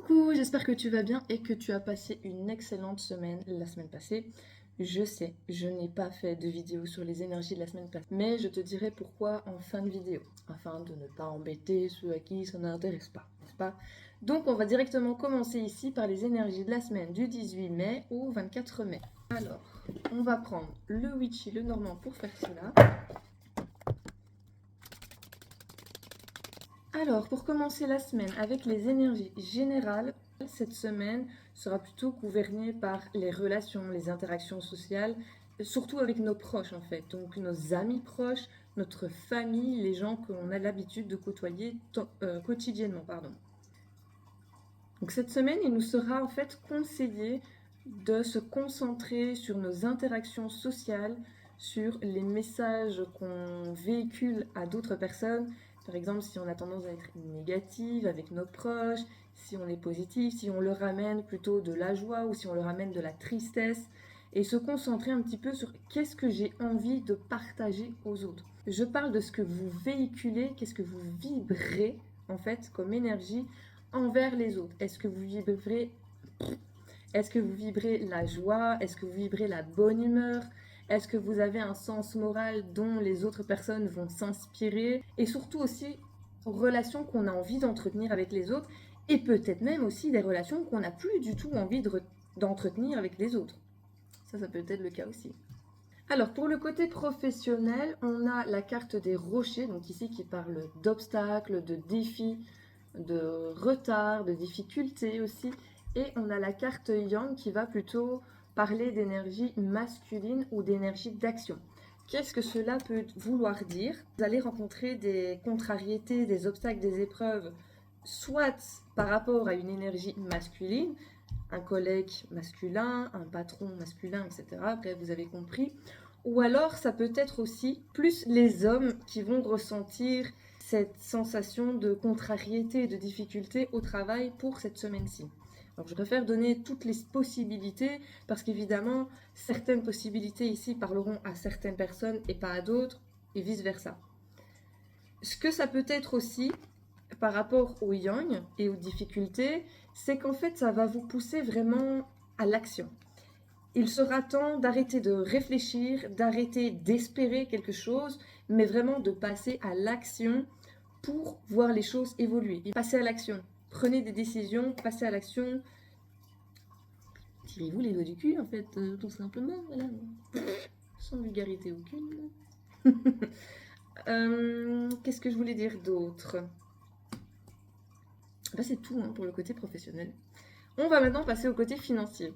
Coucou, j'espère que tu vas bien et que tu as passé une excellente semaine la semaine passée. Je sais, je n'ai pas fait de vidéo sur les énergies de la semaine passée, mais je te dirai pourquoi en fin de vidéo, afin de ne pas embêter ceux à qui ça n'intéresse pas, n'est-ce pas? Donc on va directement commencer ici par les énergies de la semaine du 18 mai au 24 mai. Alors, on va prendre le Witchy, le Normand pour faire cela. Alors, pour commencer la semaine avec les énergies générales, cette semaine sera plutôt gouvernée par les relations, les interactions sociales, surtout avec nos proches en fait. Donc nos amis proches, notre famille, les gens qu'on a l'habitude de côtoyer quotidiennement. Donc cette semaine, il nous sera en fait conseillé de se concentrer sur nos interactions sociales, sur les messages qu'on véhicule à d'autres personnes. Par exemple, si on a tendance à être négative avec nos proches, si on est positif, si on leur ramène plutôt de la joie ou si on leur ramène de la tristesse. Et se concentrer un petit peu sur qu'est-ce que j'ai envie de partager aux autres. Je parle de ce que vous véhiculez, qu'est-ce que vous vibrez en fait comme énergie envers les autres. Est-ce que vous vibrez la joie? Est-ce que vous vibrez la bonne humeur? Est-ce que vous avez un sens moral dont les autres personnes vont s'inspirer? Et surtout aussi, relations qu'on a envie d'entretenir avec les autres et peut-être même aussi des relations qu'on n'a plus du tout envie d'entretenir avec les autres. Ça peut être le cas aussi. Alors, pour le côté professionnel, on a la carte des rochers, donc ici qui parle d'obstacles, de défis, de retard, de difficultés aussi. Et on a la carte Yang qui va plutôt parler d'énergie masculine ou d'énergie d'action. Qu'est-ce que cela peut vouloir dire? Vous allez rencontrer des contrariétés, des obstacles, des épreuves, soit par rapport à une énergie masculine, un collègue masculin, un patron masculin, etc. Bref, vous avez compris. Ou alors, ça peut être aussi plus les hommes qui vont ressentir cette sensation de contrariété et de difficulté au travail pour cette semaine-ci. Alors, je préfère donner toutes les possibilités parce qu'évidemment, certaines possibilités ici parleront à certaines personnes et pas à d'autres, et vice-versa. Ce que ça peut être aussi, par rapport au yang et aux difficultés, c'est qu'en fait, ça va vous pousser vraiment à l'action. Il sera temps d'arrêter de réfléchir, d'arrêter d'espérer quelque chose, mais vraiment de passer à l'action pour voir les choses évoluer. Passez à l'action. Prenez des décisions, passez à l'action. Tirez-vous les doigts du cul, en fait, tout simplement. Voilà. Sans vulgarité aucune. Qu'est-ce que je voulais dire d'autre? C'est tout pour le côté professionnel. On va maintenant passer au côté financier.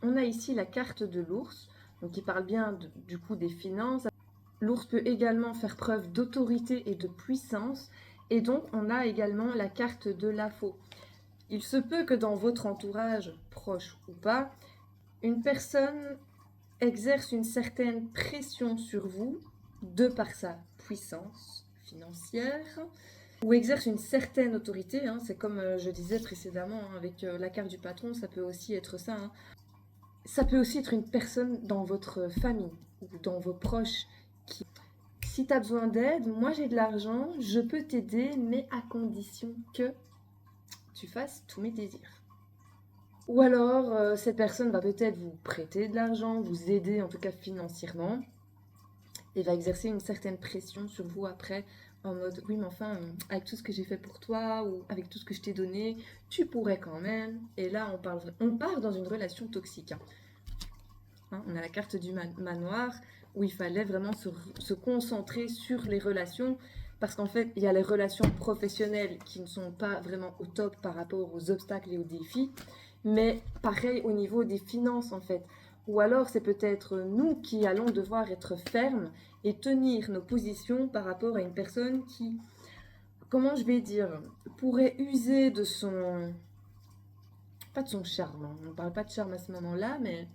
On a ici la carte de l'ours, donc qui parle bien du coup des finances. L'ours peut également faire preuve d'autorité et de puissance. Et donc, on a également la carte de la faux. Il se peut que dans votre entourage, proche ou pas, une personne exerce une certaine pression sur vous de par sa puissance financière ou exerce une certaine autorité. C'est comme je disais précédemment avec la carte du patron, ça peut aussi être ça. Ça peut aussi être une personne dans votre famille ou dans vos proches qui... Si tu as besoin d'aide, moi j'ai de l'argent, je peux t'aider, mais à condition que tu fasses tous mes désirs. Ou alors, cette personne va peut-être vous prêter de l'argent, vous aider en tout cas financièrement, et va exercer une certaine pression sur vous après, en mode oui mais enfin, avec tout ce que j'ai fait pour toi, ou avec tout ce que je t'ai donné, tu pourrais quand même. Et là on part dans une relation toxique. On a la carte du manoir où il fallait vraiment se concentrer sur les relations parce qu'en fait, il y a les relations professionnelles qui ne sont pas vraiment au top par rapport aux obstacles et aux défis, mais pareil au niveau des finances en fait. Ou alors, c'est peut-être nous qui allons devoir être fermes et tenir nos positions par rapport à une personne qui, comment je vais dire, pourrait user de son... Pas de son charme, on ne parle pas de charme à ce moment-là, mais...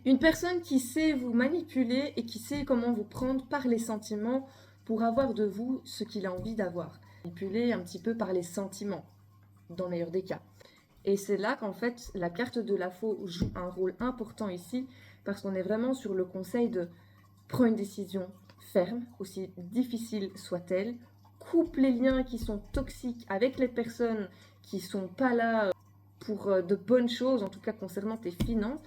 Une personne qui sait vous manipuler et qui sait comment vous prendre par les sentiments pour avoir de vous ce qu'il a envie d'avoir. Manipuler un petit peu par les sentiments, dans le meilleur des cas. Et c'est là qu'en fait, la carte de la faux joue un rôle important ici, parce qu'on est vraiment sur le conseil de prendre une décision ferme, aussi difficile soit-elle, coupe les liens qui sont toxiques avec les personnes qui sont pas là pour de bonnes choses, en tout cas concernant tes finances.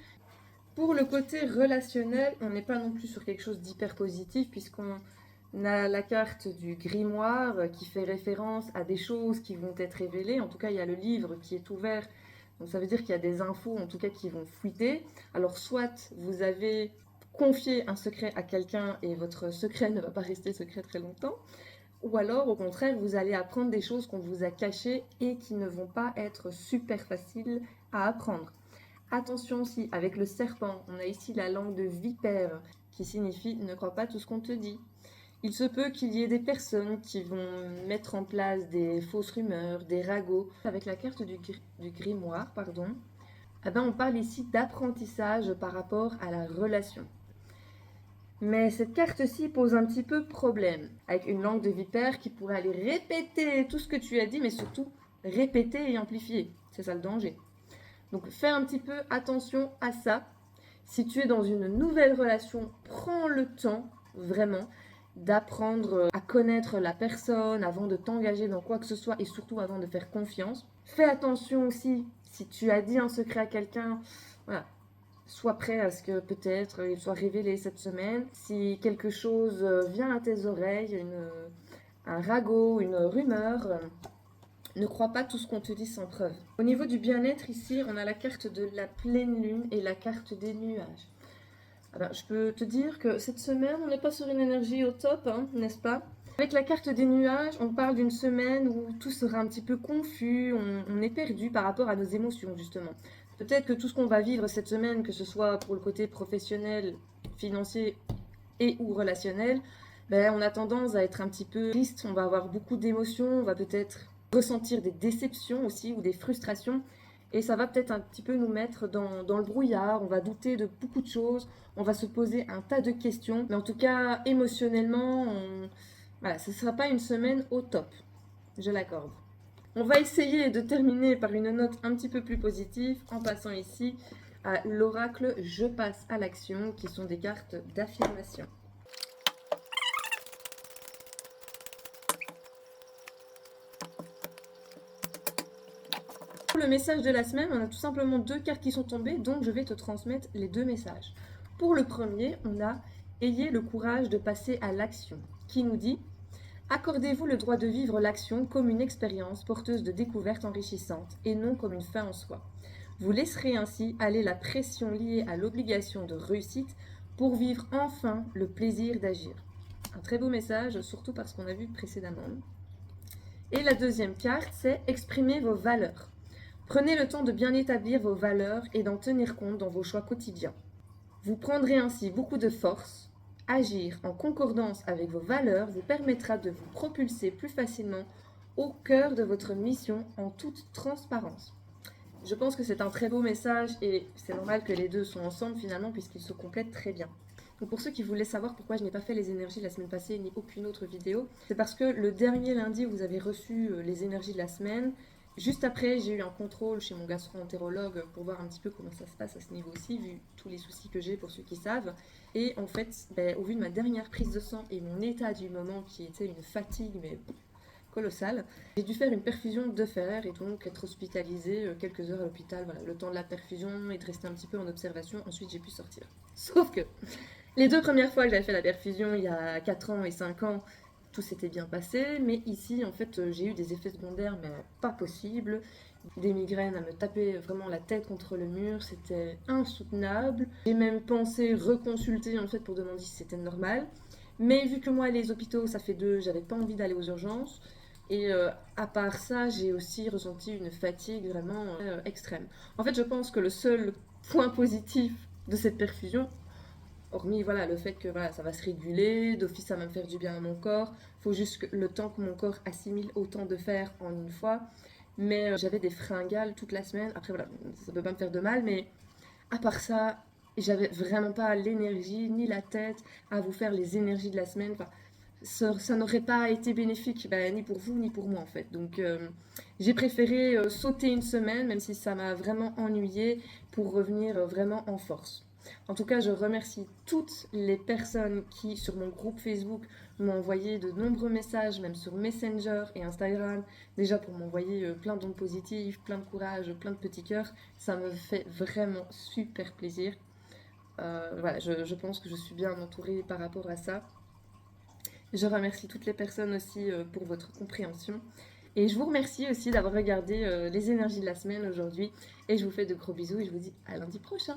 Pour le côté relationnel, on n'est pas non plus sur quelque chose d'hyper positif puisqu'on a la carte du grimoire qui fait référence à des choses qui vont être révélées. En tout cas, il y a le livre qui est ouvert. Donc ça veut dire qu'il y a des infos en tout cas qui vont fuiter. Alors soit vous avez confié un secret à quelqu'un et votre secret ne va pas rester secret très longtemps. Ou alors, au contraire, vous allez apprendre des choses qu'on vous a cachées et qui ne vont pas être super faciles à apprendre. Attention aussi, avec le serpent, on a ici la langue de vipère, qui signifie ne crois pas tout ce qu'on te dit. Il se peut qu'il y ait des personnes qui vont mettre en place des fausses rumeurs, des ragots. Avec la carte du grimoire, on parle ici d'apprentissage par rapport à la relation. Mais cette carte-ci pose un petit peu problème, avec une langue de vipère qui pourrait aller répéter tout ce que tu as dit, mais surtout répéter et amplifier. C'est ça le danger. Donc fais un petit peu attention à ça. Si tu es dans une nouvelle relation, prends le temps, vraiment, d'apprendre à connaître la personne avant de t'engager dans quoi que ce soit et surtout avant de faire confiance. Fais attention aussi, si tu as dit un secret à quelqu'un, voilà, sois prêt à ce que peut-être il soit révélé cette semaine. Si quelque chose vient à tes oreilles, un ragot, une rumeur, ne crois pas tout ce qu'on te dit sans preuve. Au niveau du bien-être, ici, on a la carte de la pleine lune et la carte des nuages. Alors, je peux te dire que cette semaine, on n'est pas sur une énergie au top, n'est-ce pas? Avec la carte des nuages, on parle d'une semaine où tout sera un petit peu confus, on est perdu par rapport à nos émotions, justement. Peut-être que tout ce qu'on va vivre cette semaine, que ce soit pour le côté professionnel, financier et ou relationnel, on a tendance à être un petit peu triste, on va avoir beaucoup d'émotions, on va peut-être ressentir des déceptions aussi ou des frustrations. Et ça va peut-être un petit peu nous mettre dans le brouillard, on va douter de beaucoup de choses, on va se poser un tas de questions. Mais en tout cas, émotionnellement, voilà, ce ne sera pas une semaine au top, je l'accorde. On va essayer de terminer par une note un petit peu plus positive en passant ici à l'oracle Je passe à l'action, qui sont des cartes d'affirmation. Pour le message de la semaine, on a tout simplement 2 cartes qui sont tombées, donc je vais te transmettre les 2 messages. Pour le premier, on a « Ayez le courage de passer à l'action » qui nous dit « Accordez-vous le droit de vivre l'action comme une expérience porteuse de découvertes enrichissantes et non comme une fin en soi. Vous laisserez ainsi aller la pression liée à l'obligation de réussite pour vivre enfin le plaisir d'agir. » Un très beau message, surtout parce qu'on a vu précédemment. Et la deuxième carte, c'est « Exprimez vos valeurs ». Prenez le temps de bien établir vos valeurs et d'en tenir compte dans vos choix quotidiens. Vous prendrez ainsi beaucoup de force. Agir en concordance avec vos valeurs vous permettra de vous propulser plus facilement au cœur de votre mission en toute transparence. Je pense que c'est un très beau message et c'est normal que les deux sont ensemble finalement puisqu'ils se complètent très bien. Donc pour ceux qui voulaient savoir pourquoi je n'ai pas fait les énergies la semaine passée ni aucune autre vidéo, c'est parce que le dernier lundi vous avez reçu les énergies de la semaine. Juste après, j'ai eu un contrôle chez mon gastro-entérologue pour voir un petit peu comment ça se passe à ce niveau-ci, vu tous les soucis que j'ai pour ceux qui savent. Et en fait, au vu de ma dernière prise de sang et mon état du moment qui était une fatigue mais colossale, j'ai dû faire une perfusion de fer et donc être hospitalisée quelques heures à l'hôpital. Voilà, le temps de la perfusion et de rester un petit peu en observation. Ensuite, j'ai pu sortir. Sauf que les 2 premières fois que j'avais fait la perfusion, il y a 4 ans et 5 ans, tout s'était bien passé, mais ici, en fait, j'ai eu des effets secondaires, mais pas possible. Des migraines à me taper vraiment la tête contre le mur, c'était insoutenable. J'ai même pensé reconsulter, en fait, pour demander si c'était normal. Mais vu que moi, les hôpitaux, ça fait 2, j'avais pas envie d'aller aux urgences. Et à part ça, j'ai aussi ressenti une fatigue vraiment extrême. En fait, je pense que le seul point positif de cette perfusion, hormis voilà, le fait que voilà, ça va se réguler, d'office ça va me faire du bien à mon corps. Il faut juste le temps que mon corps assimile autant de fer en une fois. Mais j'avais des fringales toute la semaine. Après voilà, ça peut pas me faire de mal, mais à part ça, j'avais vraiment pas l'énergie ni la tête à vous faire les énergies de la semaine. Enfin, ça n'aurait pas été bénéfique ni pour vous ni pour moi en fait. Donc j'ai préféré sauter une semaine, même si ça m'a vraiment ennuyée, pour revenir vraiment en force. En tout cas, je remercie toutes les personnes qui, sur mon groupe Facebook, m'ont envoyé de nombreux messages, même sur Messenger et Instagram, déjà pour m'envoyer plein d'ondes positives, plein de courage, plein de petits cœurs. Ça me fait vraiment super plaisir. Voilà, je pense que je suis bien entourée par rapport à ça. Je remercie toutes les personnes aussi pour votre compréhension. Et je vous remercie aussi d'avoir regardé les énergies de la semaine aujourd'hui. Et je vous fais de gros bisous et je vous dis à lundi prochain.